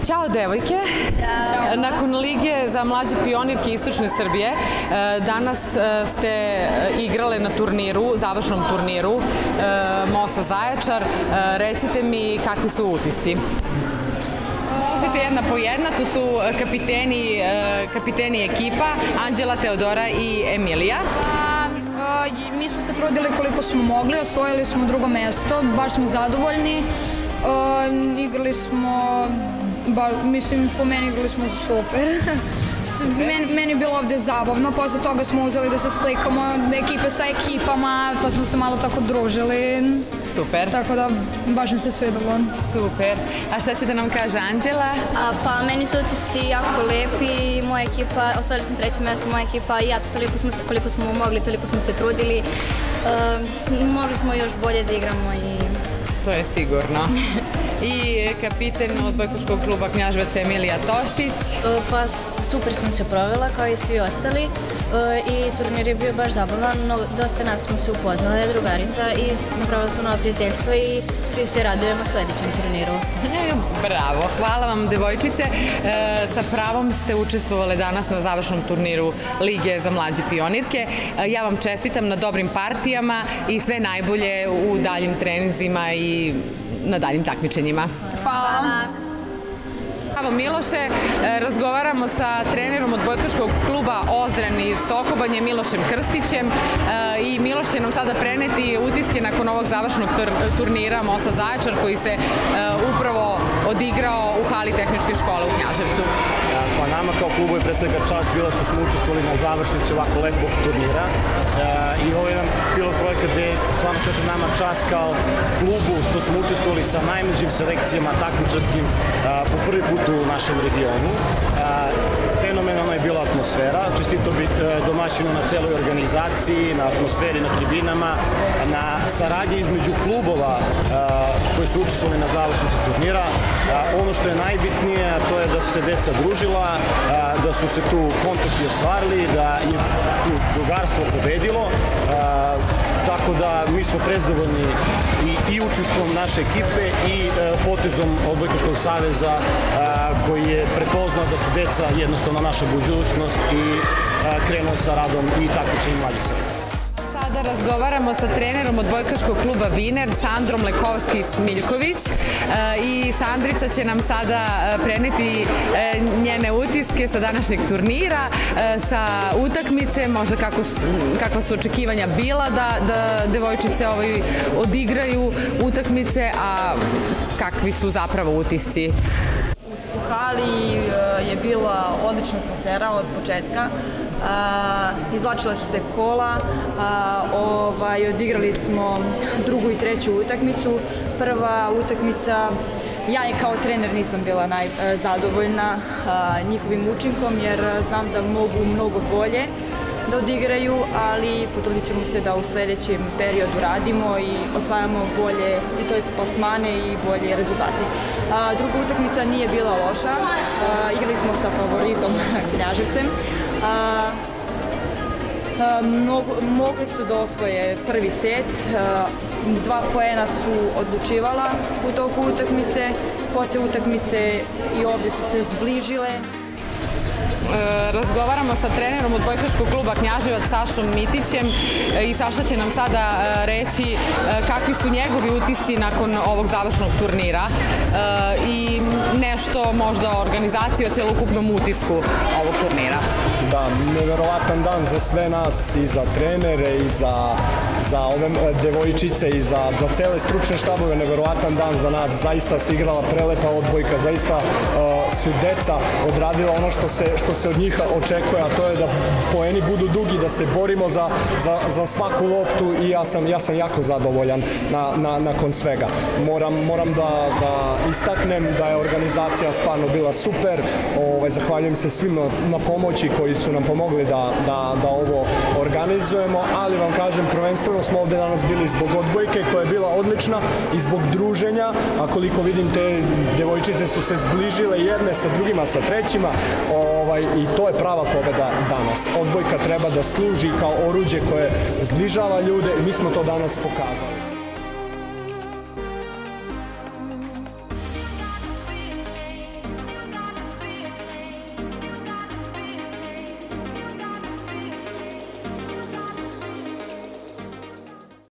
Ćao devojke, nakon Lige za mlađe pionirke Istočne Srbije danas ste igrale na turniru, završnom turniru Mosta Zaječar. Recite mi kakvi su utisci? Možete jedna po jedna, tu su kapiteni ekipa Anđela, Teodora i Emilija. Mi smo se trudili koliko smo mogli, osvojili smo drugo mesto, baš smo zadovoljni. Igrali smo, mislim, po meni igrali smo super. Meni je bilo ovde zabavno, posle toga smo uzeli da se slikamo ekipe sa ekipama, pa smo se malo tako družili. Super. Tako da, baš mi se svidalo. Super. A šta će da nam kaže Anđela? Pa meni su utisci jako lepi, moja ekipa, osvojili smo treće mesto, moja ekipa i ja koliko smo mogli, toliko smo se trudili. Mogli smo još bolje da igramo i... To je sigurno. I kapiten odbojkaškog kluba Knjaževac Emilija Tošić. Pa super sam se provela kao i svi ostali i turnir je bio baš zabavan, dosta nas smo se upoznali, drugarica i napravili smo novo prijateljstvo i svi se radujemo sledećem turniru. Bravo, hvala vam devojčice. Sa pravom ste učestvovali danas na završnom turniru Lige za mlađe pionirke. Ja vam čestitam na dobrim partijama i sve najbolje u daljim treninzima i na daljim takmičenjima. Hvala. Bravo Miloše, razgovaramo sa trenerom odbojkaškog kluba Ozren iz Sokobanje, Milošem Krstićem, i Miloš će nam sada preneti utiske nakon ovog završnog turnira Mosta Zaječar koji se upravo odigrao u hali Tehničke škole u Knjaževcu. Pa nama kao klubu je pre svega čast bila što smo učestvovali na završnici ovako lepog turnira i ovo je jedan pilot projekat gde stvarno kaže nama čast kao klubu što smo učestvovali sa najmlađim selekcijama takmičarskim po prvi put u našem regionu. Fenomenalna je bila atmosfera, čestito bi domaćinu na celoj organizaciji, na atmosferi, na tribinama, na saradnji između klubova koji su učestvovali na završnici turnira. Ono što je najbitnije, to je da su se deca družila, da su se tu kontakti ostvarili, da je tu drugarstvo pobedilo, tako da mi smo prezdovoljni i učinstvom naše ekipe i potezom Odbojkaškog saveza koji je prepoznao da su deca jednostavno naša budućnost i krenuo sa radom i takmičenjem mlađih selekcija. Sada razgovaramo sa trenerom odbojkaškog kluba Viner, Sandrom Lekovski-Smiljković, i Sandrica će nam sada preneti njene utiske sa današnjeg turnira, sa utakmice, možda kakva su očekivanja bila da devojčice odigraju utakmice, a kakvi su zapravo utisci. U hali je bila odlična atmosfera od početka. Izvlačila su se kola, odigrali smo drugu i treću utakmicu. Prva utakmica, ja kao trener nisam bila najzadovoljna njihovim učinkom jer znam da mogu mnogo bolje da odigraju, ali potrudit ćemo se da u sledećem periodu radimo i osvajamo bolje, to je plasmane i bolje rezultate. Druga utakmica nije bila loša, igrali smo sa favoritom Knjaževcem. Mogli su da osvoje prvi set, 2 poena su odlučivala u toku utakmice, posle utakmice i ovde su se zbližile. Razgovaramo sa trenerom odbojkaškog kluba Knjaževac Sašom Mitićem i Saša će nam sada reći kakvi su njegovi utisci nakon ovog završnog turnira i nešto možda o organizaciji, o celokupnom utisku ovog turnira. Da, neverovatan dan za sve nas i za trenere i za ove devojčice i za cele stručne štabove, neverovatan dan za nas. Zaista se igrala prelepa odbojka, zaista su deca odradila ono što se od njih očekuje, a to je da poeni budu dugi, da se borimo za svaku loptu i ja sam jako zadovoljan nakon svega. Moram da istaknem da je organizacija organizacija stvarno bila super. Zahvaljujem se svima na pomoći koji su nam pomogli da ovo organizujemo, ali vam kažem, prvenstveno smo ovde danas bili zbog odbojke koja je bila odlična i zbog druženja, a koliko vidim te devojčice su se zbližile jedne sa drugima, sa trećima, i to je prava pobeda danas. Odbojka treba da služi kao oruđe koje zbližava ljude i mi smo to danas pokazali.